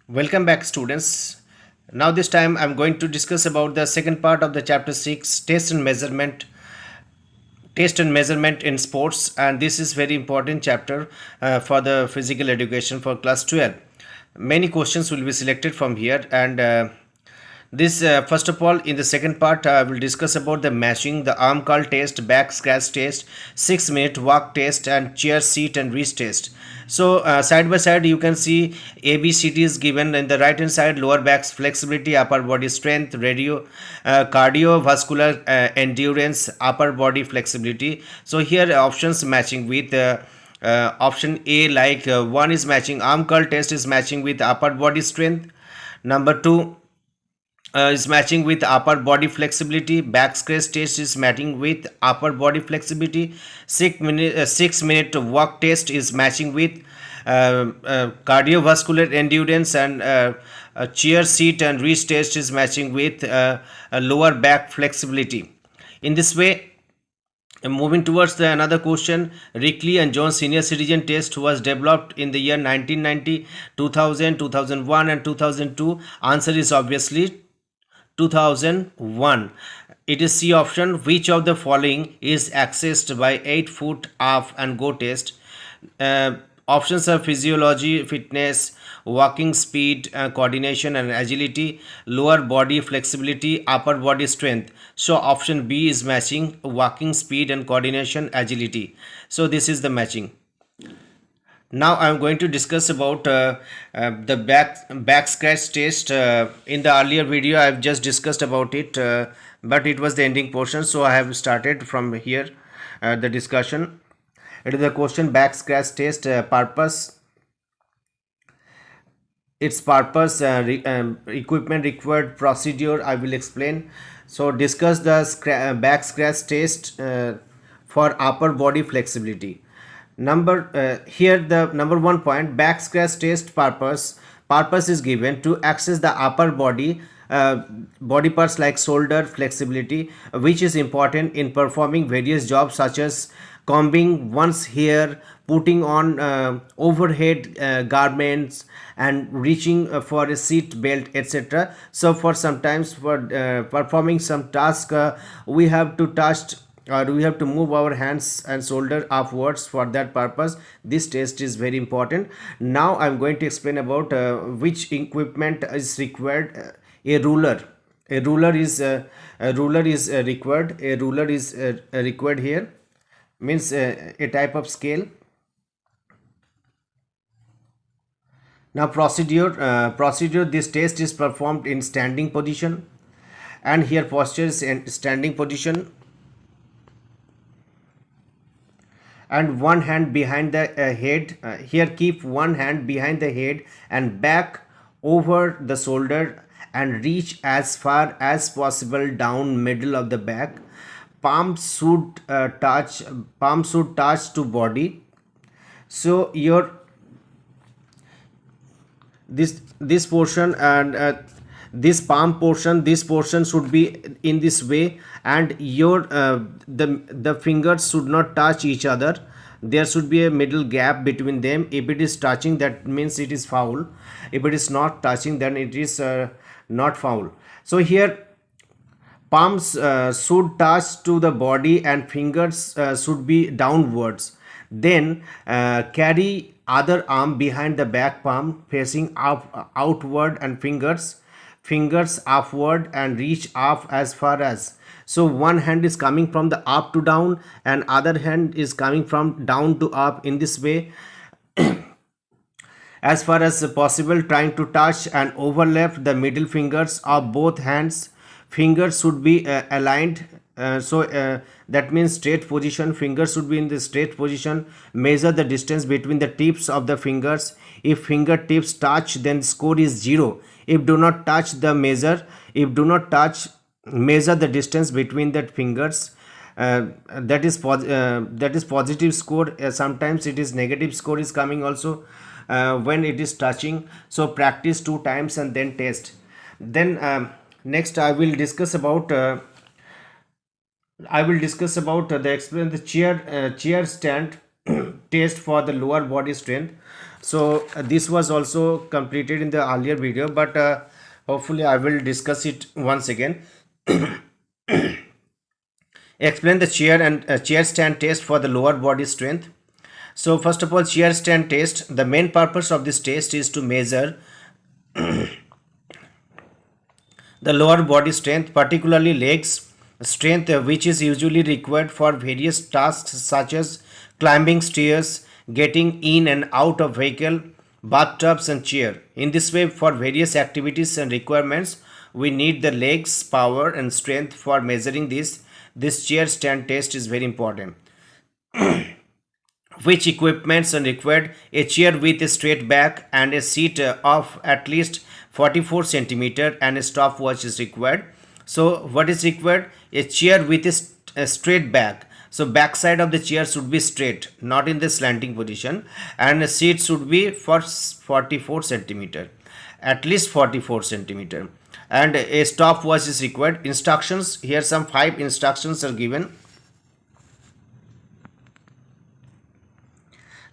Welcome back, students. Now, this time I'm going to discuss about the second part of the chapter 6, taste and measurement in sports, and this is very important chapter for the physical education for class 12. Many questions will be selected from here, and this first of all, in the second part, I will discuss about the matching, the arm curl test, back scratch test, 6 minute walk test, and chair seat and reach test. So side by side, you can see ABCD is given in the right hand side: lower back flexibility, upper body strength, cardiovascular endurance, upper body flexibility. So here options matching with. Option A, like one is matching arm curl test is matching with upper body strength. Number two is matching with upper body flexibility. Back scratch test is matching with upper body flexibility. 6 minute walk test is matching with cardiovascular endurance, and a chair seat and reach test is matching with a lower back flexibility. In this way, moving towards the another question, Rickley and Jones senior citizen test was developed in the year 1990, 2000, 2001, and 2002. Answer is obviously 2001. It is C option. Which of the following is accessed by 8-foot up and go test? Uh, Options are physiology, fitness, walking speed, coordination and agility, lower body flexibility, upper body strength. So option B is matching walking speed and coordination agility. So this is the matching. Now I'm going to discuss about the back scratch test. In the earlier video I've just discussed about it, but it was the ending portion, so I have started from here the discussion. It is the question: back scratch test purpose, its purpose, equipment required, procedure I will explain. So discuss the back scratch test for upper body flexibility. Here the number one point: back scratch test purpose is given to access the upper body parts like shoulder flexibility, which is important in performing various jobs such as combing one's hair, putting on overhead garments, and reaching for a seat belt, etc. So for sometimes for performing some task, we have to touch or we have to move our hands and shoulder upwards. For that purpose, this test is very important. Now I'm going to explain about which equipment is required. A ruler, a ruler is required. A ruler is required here, means a type of scale. Now procedure, this test is performed in standing position, and here posture is in standing position, and one hand behind the head. Here keep one hand behind the head and back over the shoulder, and reach as far as possible down middle of the back. Palms should touch to body. So your this portion and this portion should be in this way, and your the fingers should not touch each other. There should be a middle gap between them. If it is touching, that means it is foul. If it is not touching, then it is not foul. So here palms should touch to the body, and fingers should be downwards. Then carry other arm behind the back palm facing outward, and fingers upward, and reach up as far as. So one hand is coming from the up to down, and other hand is coming from down to up. In this way, as far as possible, trying to touch and overlap the middle fingers of both hands. Fingers should be aligned. That means straight position. Fingers should be in the straight position. Measure the distance between the tips of the fingers. If fingertips touch, then score is 0. If do not touch, measure the distance between the fingers. That is positive score. Sometimes it is negative score is coming also when it is touching. So practice 2 times and then test. Then next I will discuss about the chair stand test for the lower body strength. So this was also completed in the earlier video, but hopefully I will discuss it once again. Explain the chair and chair stand test for the lower body strength. So first of all, chair stand test. The main purpose of this test is to measure the lower body strength, particularly legs strength, which is usually required for various tasks such as climbing stairs, getting in and out of vehicle, bathtubs and chair. In this way, for various activities and requirements, we need the legs power and strength. For measuring this chair stand test is very important. Which equipments are required? A chair with a straight back and a seat of at least 44 centimeter and a stopwatch is required. So what is required? A chair with a straight back. So back side of the chair should be straight, not in the slanting position, and a seat should be for 44 centimeter, at least 44 centimeter, and a stopwatch is required. Instructions here, some 5 instructions are given.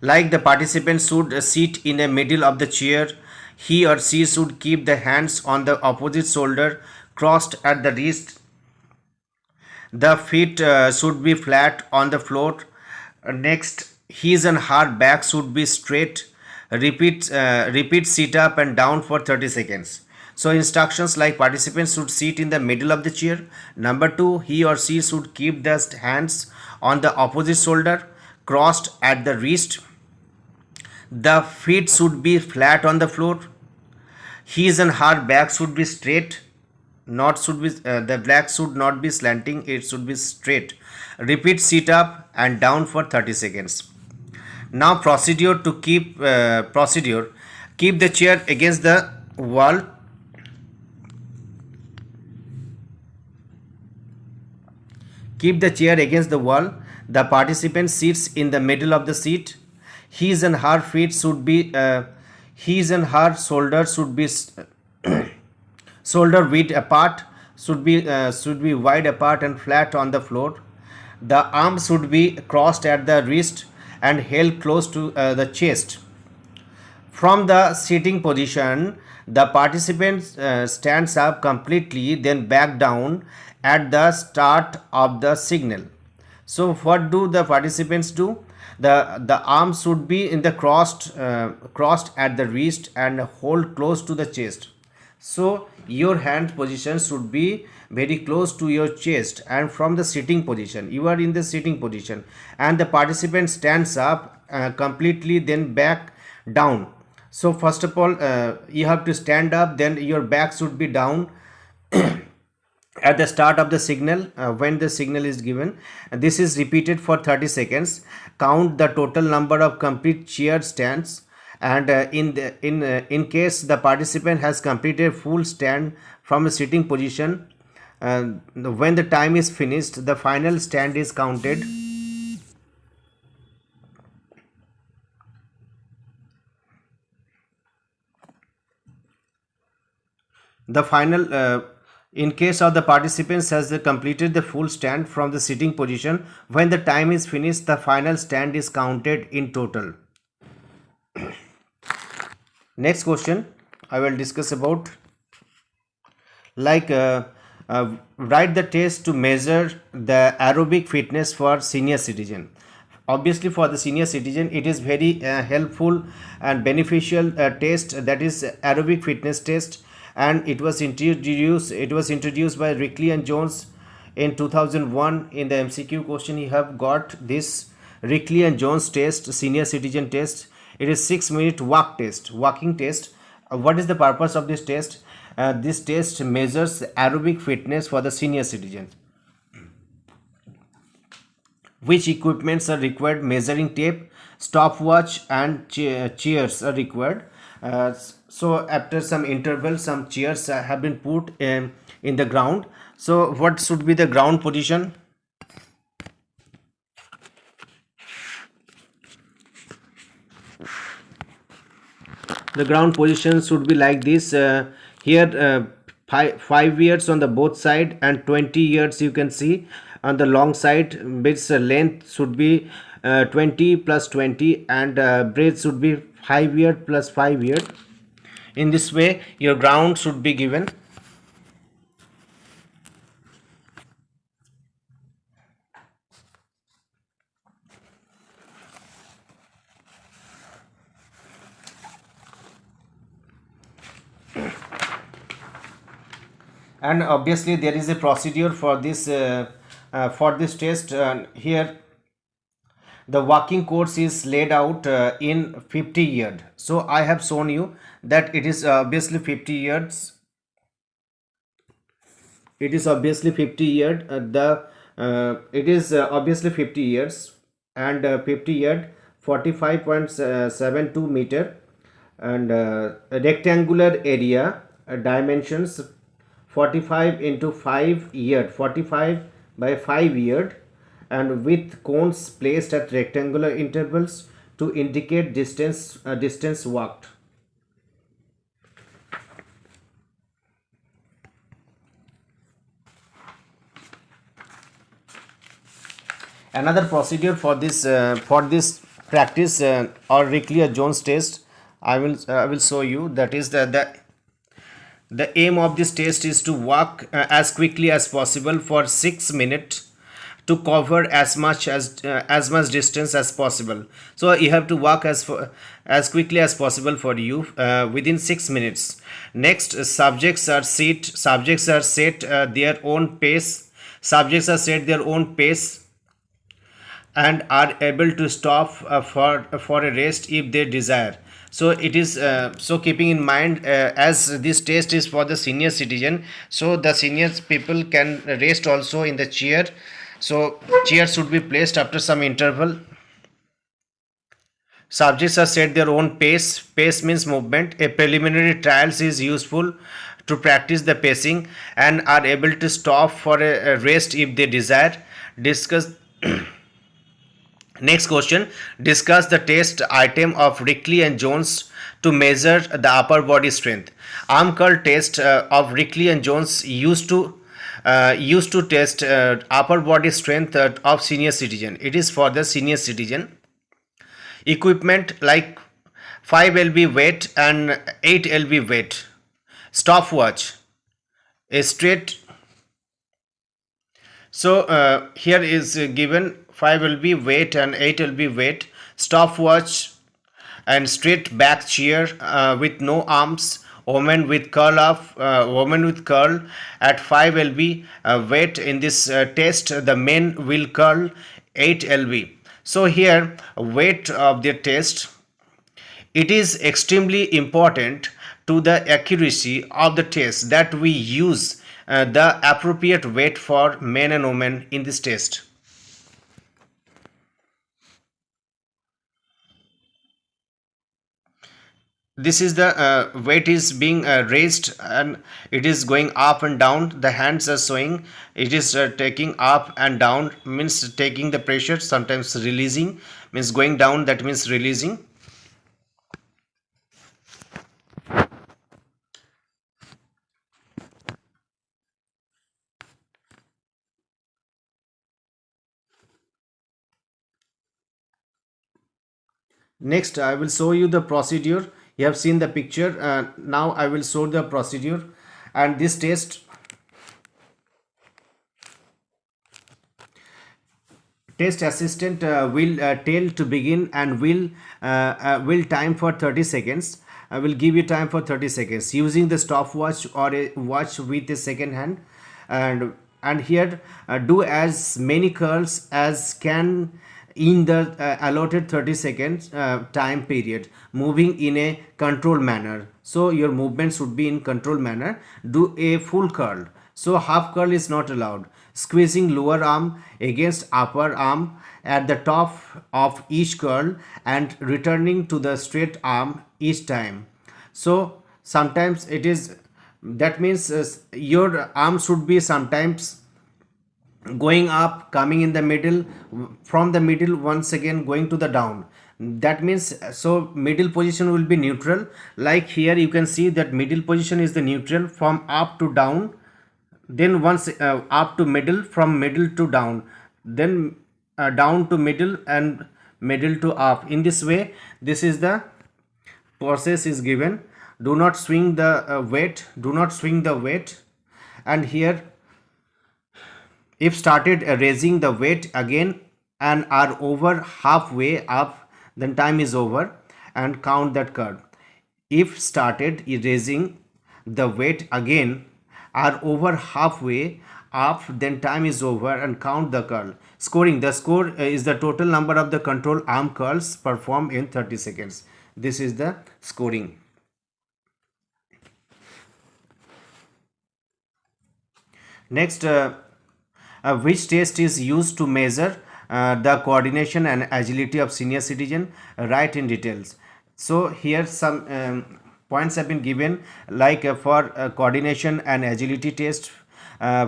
Like the participant should sit in the middle of the chair. He or she should keep the hands on the opposite shoulder crossed at the wrist. The feet should be flat on the floor. Next, his and her back should be straight. Repeat sit up and down for 30 seconds. So instructions like participants should sit in the middle of the chair. Number 2, he or she should keep the hands on the opposite shoulder crossed at the wrist. The feet should be flat on the floor. His and her back should be straight. Not should be the back should not be slanting. It should be straight. Repeat sit up and down for 30 seconds. Now procedure to keep the chair against the wall. Keep the chair against the wall. The participant sits in the middle of the seat. His and her feet should be his and her shoulders should be shoulder width apart, should be wide apart and flat on the floor. The arms should be crossed at the wrist and held close to the chest. From the sitting position, the participant stands up completely, then back down at the start of the signal. So, what do the participants do? The arms should be in the crossed at the wrist and hold close to the chest. So, your hand position should be very close to your chest, and from the sitting position, you are in the sitting position, and the participant stands up completely, then back down. So first of all, you have to stand up, then your back should be down at the start of the signal, when the signal is given. This is repeated for 30 seconds. Count the total number of complete chair stands, and in case the participant has completed full stand from a sitting position, when the time is finished, the final stand is counted. The final In case of the participants has completed the full stand from the sitting position, when the time is finished, the final stand is counted in total. Next question I will discuss about, like write the test to measure the aerobic fitness for senior citizen. Obviously, for the senior citizen, it is very helpful and beneficial test, that is aerobic fitness test, and it was introduced by Rickley and Jones in 2001. In the MCQ question, you have got this Rickley and Jones test, senior citizen test. It is 6-minute walking test. What is the purpose of this test? This test measures aerobic fitness for the senior citizens. Which equipments are required? Measuring tape, stopwatch and chairs are required. So after some interval, some chairs have been put in the ground. So what should be the ground position? The ground position should be like this. Here 5 years on the both side and 20 years you can see on the long side. Bits length should be 20 plus 20, and breadth should be 5 year plus 5 year. In this way your ground should be given. And obviously there is a procedure for this test. Here the working course is laid out in 50 years. So I have shown you that it is obviously 50 years. It is obviously 50 years. The It is obviously 50 years, and 50 years 45.72 meter, and a rectangular area dimensions 45 into 5 year, 45 by 5 year, and with cones placed at rectangular intervals to indicate distance walked. Another procedure for this practice or Ricklier Jones test, I will show you. That is the aim of this test is to walk as quickly as possible for 6 minutes to cover as much distance as possible. So you have to walk as quickly as possible for you within 6 minutes. Next, subjects are set their own pace. Subjects are set their own pace and are able to stop for a rest if they desire. So it is so keeping in mind, as this test is for the senior citizen, so the senior people can rest also in the chair. So chair should be placed after some interval. Subjects are set their own pace. Pace means movement. A preliminary trials is useful to practice the pacing and are able to stop for a rest if they desire. Discuss. Next question. Discuss the test item of Rickley and Jones to measure the upper body strength. Arm curl test of Rickley and Jones used to test upper body strength of senior citizen. It is for the senior citizen. Equipment like 5 lb weight and 8 lb weight. Stopwatch. A straight. So here is given 5 lb weight and 8 lb weight, stopwatch, and straight back chair with no arms. Woman with curl at 5 lb weight. In this test, the men will curl 8 lb. So here weight of the test, it is extremely important to the accuracy of the test that we use the appropriate weight for men and women in this test. This is the weight is being raised and it is going up and down. The hands are showing it is taking up and down, means taking the pressure, sometimes releasing, means going down, that means releasing. Next, I will show you the procedure. You have seen the picture. Now I will show the procedure. And this test assistant will tell to begin and will time for 30 seconds. I will give you time for 30 seconds using the stopwatch or a watch with a second hand. And here do as many curls as can in the allotted 30 seconds time period, moving in a controlled manner. So your movement should be in controlled manner. Do a full curl. So half curl is not allowed. Squeezing lower arm against upper arm at the top of each curl and returning to the straight arm each time. So sometimes it is, that means your arm should be sometimes going up, coming in the middle, from the middle once again going to the down. That means, so middle position will be neutral. Like here you can see that middle position is the neutral, from up to down, then once up to middle, from middle to down, then down to middle, and middle to up. In this way, this is the process is given. Do not swing the weight, do not swing the weight. And here, if started raising the weight again and are over halfway up, then time is over, and count that curve. If started raising the weight again are over halfway up, then time is over, and count the curl. Scoring. The score is the total number of the control arm curls performed in 30 seconds. This is the scoring. Next, which test is used to measure the coordination and agility of senior citizen? Write in details. So here some points have been given, like for coordination and agility test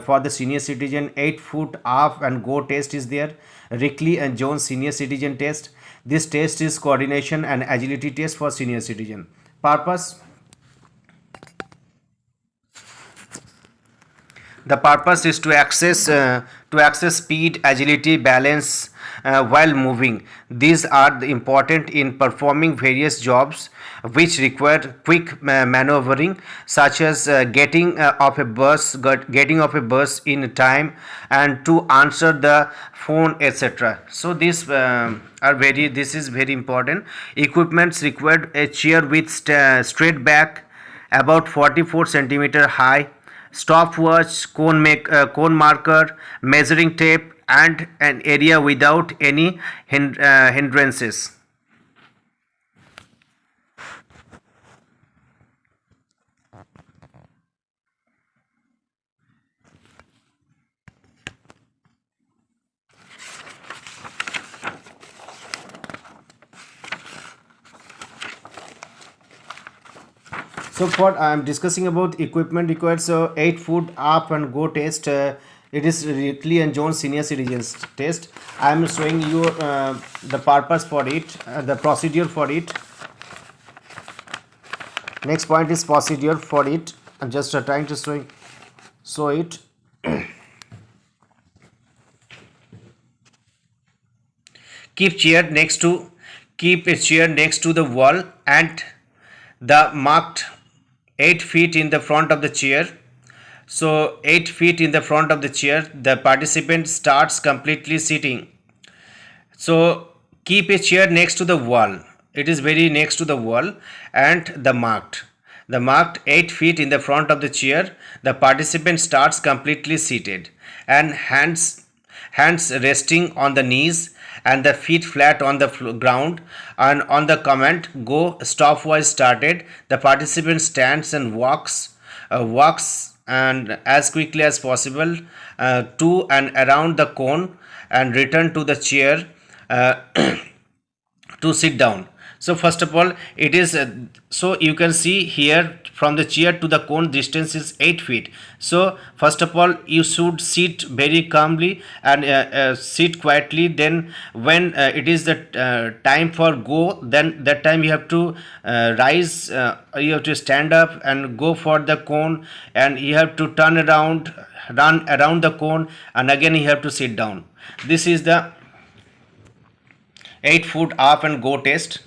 for the senior citizen, 8 foot up and go test is there. Rickley and Jones senior citizen test. This test is coordination and agility test for senior citizen. Purpose. The purpose is to access speed, agility, balance while moving. These are important in performing various jobs which require quick maneuvering, such as getting off a bus in time, and to answer the phone, etc. So this is very important. Equipments required: a chair with straight back, about 44 centimeter high, stopwatch, cone marker, measuring tape, and an area without any hindrances. So for I am discussing about equipment required. So 8 foot up and go test. It is Rickley and Jones senior citizens test. I am showing you the purpose for it, the procedure for it. Next point is procedure for it. I'm just trying to show it. Keep a chair next to the wall and the marked 8 feet in the front of the chair. So 8 feet in the front of the chair, the participant starts completely sitting. So keep a chair next to the wall. It is very next to the wall, and the marked 8 feet in the front of the chair, the participant starts completely seated, and hands resting on the knees and the feet flat on the ground. And on the command go stopwatch started, the participant stands and walks and as quickly as possible to and around the cone, and return to the chair to sit down. So first of all, it is so you can see here from the chair to the cone distance is 8 feet. So first of all, you should sit very calmly and sit quietly. Then when it is the time for go, then that time you have to rise, you have to stand up and go for the cone, and you have to run around the cone, and again you have to sit down. This is the 8 foot up and go test.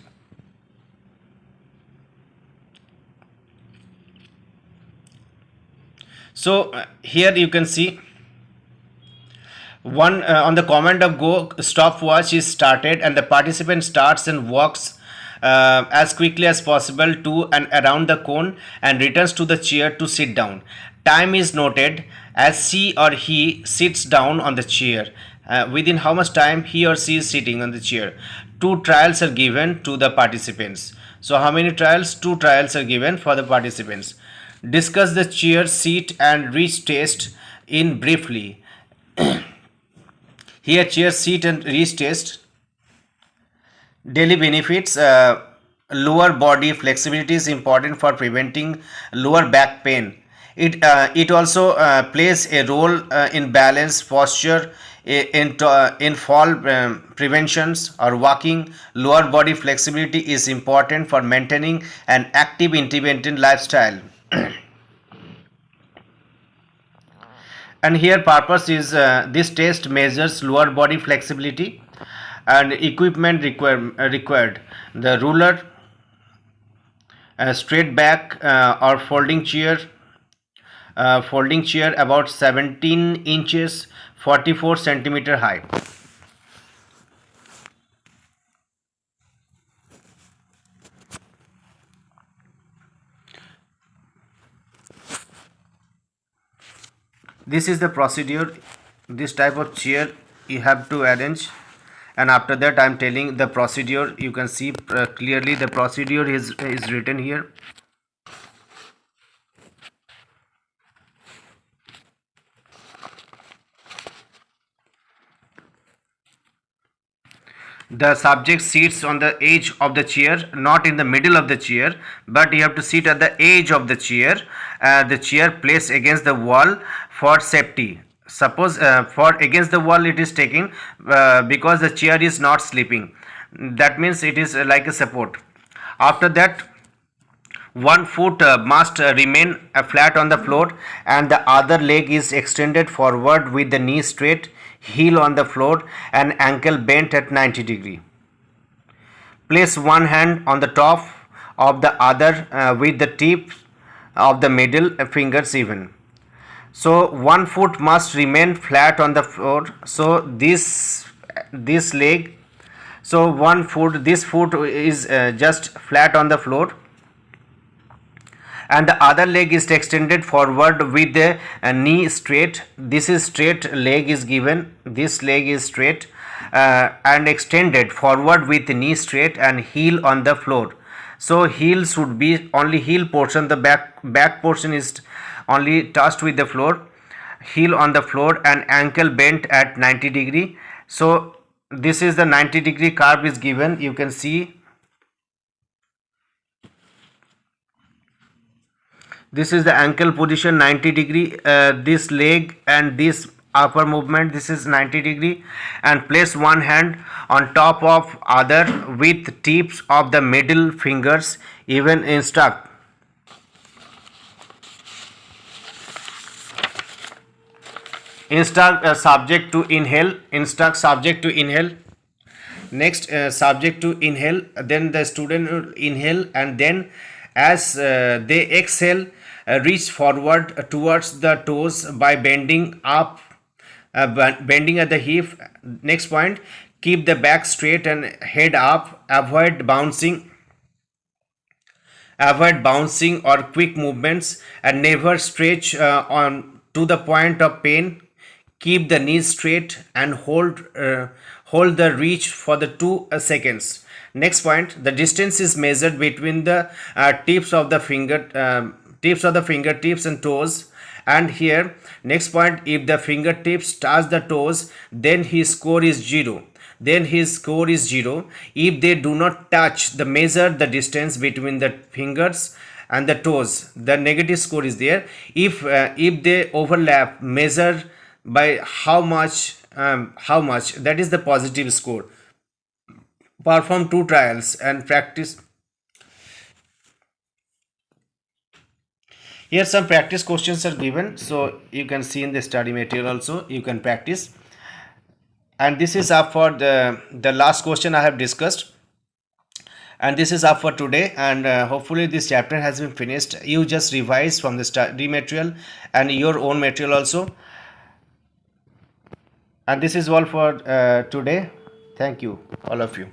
So here you can see one on the command of go, stopwatch is started, and the participant starts and walks as quickly as possible to and around the cone, and returns to the chair to sit down. Time is noted as she or he sits down on the chair. Within how much time he or she is sitting on the chair. 2 trials are given to the participants. So how many trials? 2 trials are given for the participants. Discuss the chair, seat, and reach test in briefly. Here, chair, seat, and reach test. Daily benefits. Lower body flexibility is important for preventing lower back pain. It also plays a role in balance, posture, in fall preventions or walking. Lower body flexibility is important for maintaining an active independent lifestyle. And here purpose is this test measures lower body flexibility, and equipment required: the ruler, A straight back or folding chair about 17 inches 44 centimeter high. This is the procedure. This type of chair you have to arrange, and after that I am telling the procedure. You can see clearly the procedure is written here. The subject sits on the edge of the chair, not in the middle of the chair, but you have to sit at the edge of the chair placed against the wall for safety. Suppose for against the wall it is taking because the chair is not sleeping, that means it is like a support. After that, one foot must remain flat on the floor, and the other leg is extended forward with the knee straight, heel on the floor, and ankle bent at 90 degree. Place one hand on the top of the other with the tip of the middle fingers even. So one foot must remain flat on the floor. So this leg, so one foot, this foot is just flat on the floor, and the other leg is extended forward with the knee straight. This is straight leg is given, this leg is straight and extended forward with knee straight and heel on the floor. So heel should be only heel portion, the back portion is only touched with the floor, heel on the floor and ankle bent at 90 degree. So this is the 90 degree curve is given, you can see. This is the ankle position 90 degree, this leg and this upper movement, this is 90 degree, and place one hand on top of other with tips of the middle fingers even instruct. Instruct subject to inhale, instruct subject to inhale. Next subject to inhale, then the student will inhale, and then as they exhale, reach forward towards the toes by bending up, bending at the hip. Next point, keep the back straight and head up, avoid bouncing or quick movements, and never stretch on to the point of pain. Keep the knees straight and hold the reach for the 2 seconds. Next point, the distance is measured between the tips of the fingertips and toes. And here, next point, if the fingertips touch the toes, then his score is 0. If they do not touch, the measure the distance between the fingers and the toes, the negative score is there. If they overlap, measure by how much, that is the positive score. Perform 2 trials and practice. Here some practice questions are given, so you can see in the study material also, you can practice. And this is up for the last question I have discussed, and this is up for today. And hopefully this chapter has been finished. You just revise from the study material and your own material also. And this is all for today. Thank you, all of you.